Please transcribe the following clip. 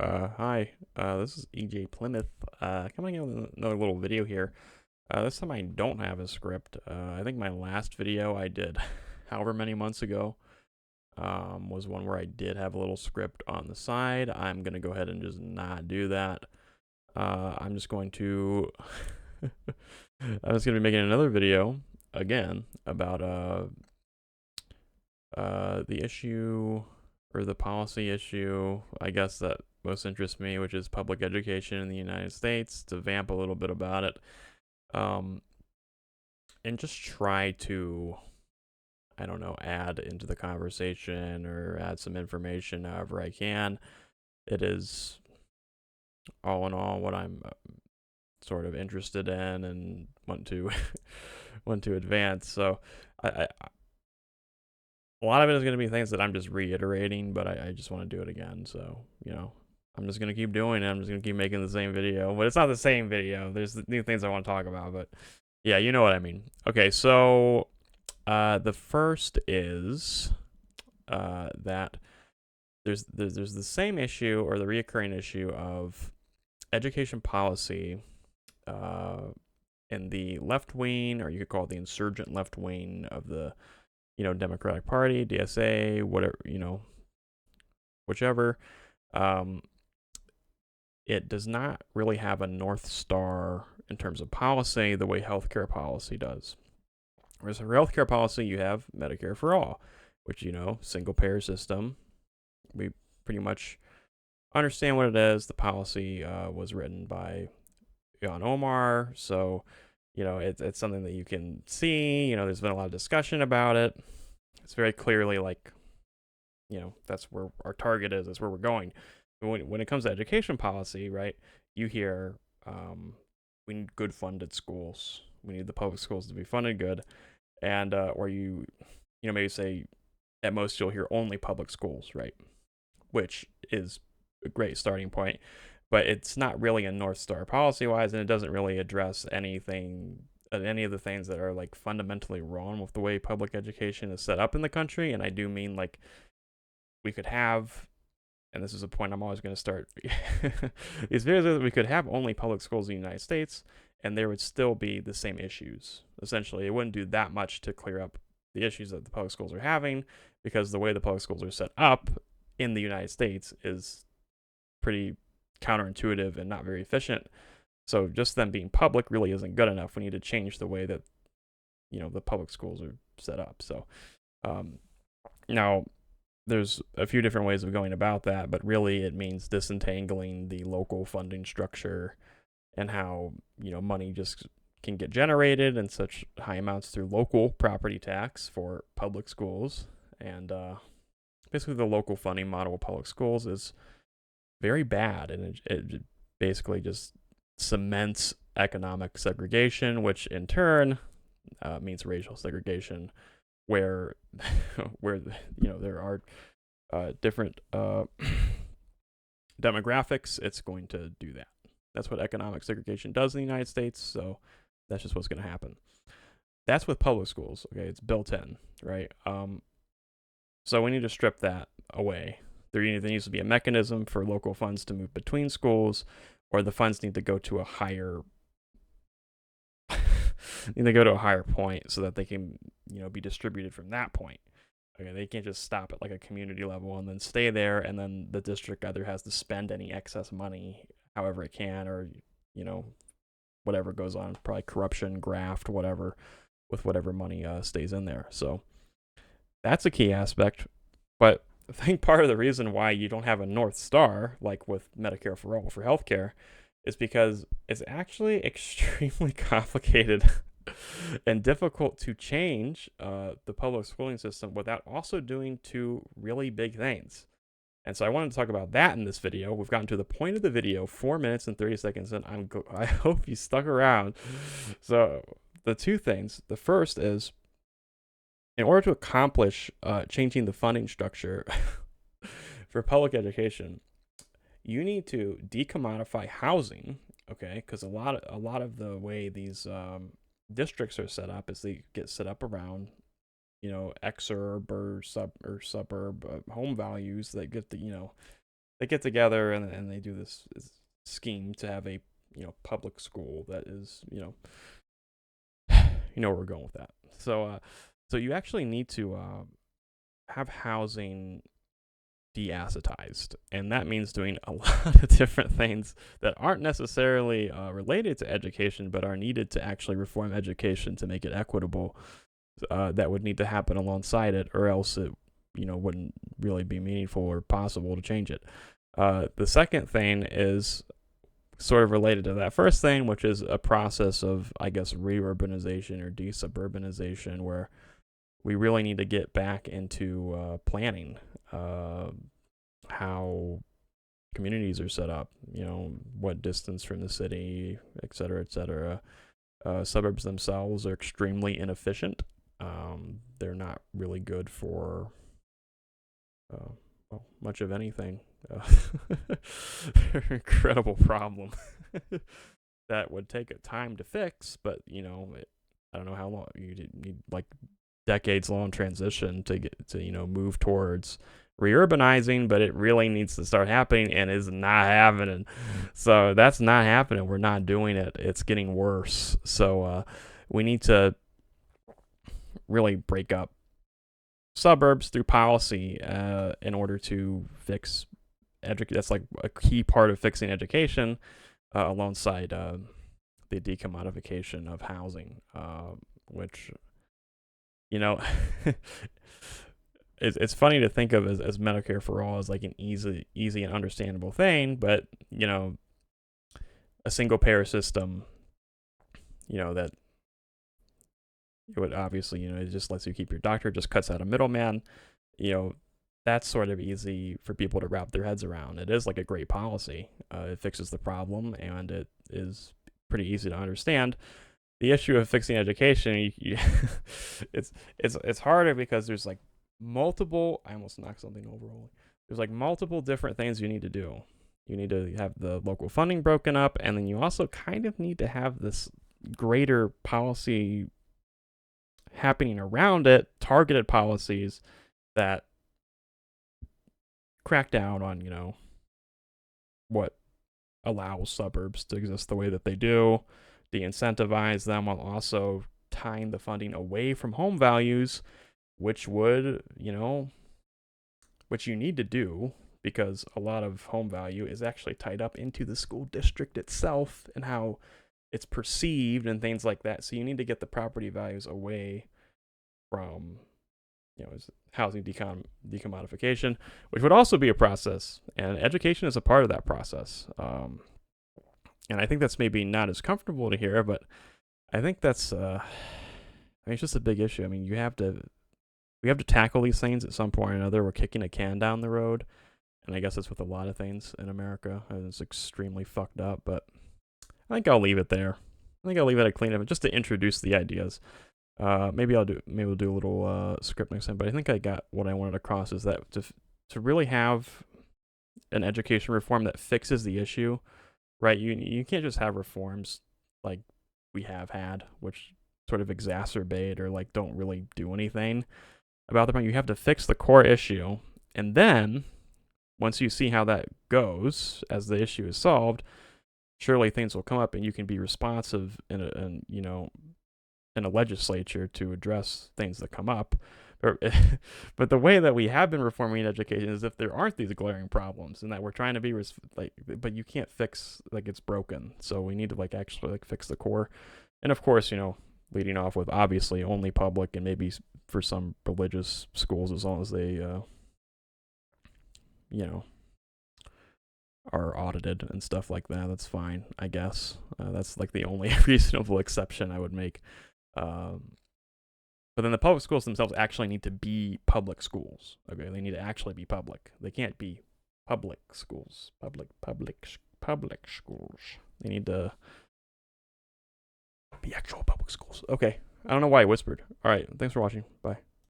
Hi, this is EJ Plymouth, coming in with another little video here. This time I don't have a script. I think my last video I did however many months ago, was one where I did have a little script on the side. I'm gonna go ahead and just not do that. I'm just going to, I'm just gonna be making another video, again, about, the issue, or the policy issue, I guess, that most interests me, which is public education in the United States, to vamp a little bit about it, um, and just try to, I don't know, add into the conversation or add some information however I can. It is, all in all, what I'm sort of interested in and want to want to advance. So I a lot of it is going to be things that I'm just reiterating, but I just want to do it again. So, I'm just going to keep doing it. I'm just going to keep making the same video, but it's not the same video. There's new things I want to talk about, but yeah, you know what I mean. Okay, so the first is that there's the same issue, or the reoccurring issue, of education policy in the left wing, or you could call it the insurgent left wing of the Democratic Party, DSA, whatever, whichever. Um, it does not really have a North Star in terms of policy the way healthcare policy does. Whereas for healthcare policy, you have Medicare for all, which, single payer system. We pretty much understand what it is. The policy was written by Jan Omar, so it's something that you can see. There's been a lot of discussion about it. It's very clearly like, that's where our target is. That's where we're going. When it comes to education policy, right? You hear, we need good funded schools. We need the public schools to be funded good, and or maybe say, at most you'll hear only public schools, right? Which is a great starting point, but it's not really a North Star policy wise, and it doesn't really address anything, any of the things that are like fundamentally wrong with the way public education is set up in the country. And I do mean, like, we could have, and this is a point I'm always going to start these videos, we could have only public schools in the United States, and there would still be the same issues. Essentially, it wouldn't do that much to clear up the issues that the public schools are having, because the way the public schools are set up in the United States is pretty counterintuitive and not very efficient. So just them being public really isn't good enough. We need to change the way that the public schools are set up. So now there's a few different ways of going about that, but really it means disentangling the local funding structure and how money just can get generated in such high amounts through local property tax for public schools. And basically the local funding model of public schools is very bad, and it basically just cements economic segregation, which in turn means racial segregation, where where there are different demographics. It's going to do that. That's what economic segregation does in the United States. So that's just what's going to happen. That's with public schools. Okay, it's built in, right? So we need to strip that away. There needs to be a mechanism for local funds to move between schools, or the funds need to go to a higher point so that they can be distributed from that point. Okay, they can't just stop at like a community level and then stay there, and then the district either has to spend any excess money however it can, or whatever goes on, probably corruption, graft, whatever, with whatever money stays in there. So that's a key aspect. But I think part of the reason why you don't have a North Star, like with Medicare for all for healthcare, is because it's actually extremely complicated and difficult to change the public schooling system without also doing two really big things. And so I wanted to talk about that in this video. We've gotten to the point of the video, 4 minutes and 30 seconds, and I hope you stuck around. So the two things, the first is, in order to accomplish changing the funding structure for public education, you need to decommodify housing, okay? Because a lot of the way these districts are set up is they get set up around exurb or suburb home values that get the they get together and they do this scheme to have a public school that is where we're going with that. So you actually need to have housing deassetized, and that means doing a lot of different things that aren't necessarily related to education, but are needed to actually reform education to make it equitable. That would need to happen alongside it, or else it wouldn't really be meaningful or possible to change it. The second thing is sort of related to that first thing, which is a process of, I guess, re-urbanization or desuburbanization, where we really need to get back into planning how communities are set up, what distance from the city, et cetera, et cetera. Suburbs themselves are extremely inefficient. They're not really good for much of anything. They're an incredible problem that would take a time to fix, but I don't know how long you need, like decades long transition to get to move towards reurbanizing, but it really needs to start happening and is not happening. So that's not happening. We're not doing it. It's getting worse. So we need to really break up suburbs through policy in order to fix that's like a key part of fixing education, alongside the decommodification of housing, which it's funny to think of as Medicare for all as like an easy and understandable thing, but a single payer system, that it would obviously, it just lets you keep your doctor, just cuts out a middleman, that's sort of easy for people to wrap their heads around. It is like a great policy. It fixes the problem, and it is pretty easy to understand. The issue of fixing education, it's harder because there's like multiple. I almost knocked something over. There's like multiple different things you need to do. You need to have the local funding broken up, and then you also kind of need to have this greater policy happening around it, targeted policies that crack down on what allows suburbs to exist the way that they do, de-incentivize them while also tying the funding away from home values, which would which you need to do, because a lot of home value is actually tied up into the school district itself and how it's perceived and things like that. So you need to get the property values away from housing decommodification, which would also be a process, and education is a part of that process. And I think that's maybe not as comfortable to hear, but I think that's it's just a big issue. I mean, we have to tackle these things at some point or another. We're kicking a can down the road, and I guess it's with a lot of things in America, and it's extremely fucked up. But I think I'll leave it there. I think I'll leave it at clean up just to introduce the ideas. Maybe we'll do a little script next time, but I think I got what I wanted across, is that to really have an education reform that fixes the issue, right? You can't just have reforms like we have had, which sort of exacerbate or like don't really do anything about the point. You have to fix the core issue, and then once you see how that goes as the issue is solved, surely things will come up and you can be responsive in a legislature to address things that come up. But the way that we have been reforming education is if there aren't these glaring problems, and that we're trying to be but you can't fix, like, it's broken. So we need to actually fix the core. And of course, leading off with obviously only public, and maybe for some religious schools, as long as they are audited and stuff like that, that's fine, I guess. That's like the only reasonable exception I would make. But then the public schools themselves actually need to be public schools. Okay, they need to actually be public. They can't be public schools. Public schools. They need to be actual public schools. Okay, I don't know why I whispered. All right, thanks for watching. Bye.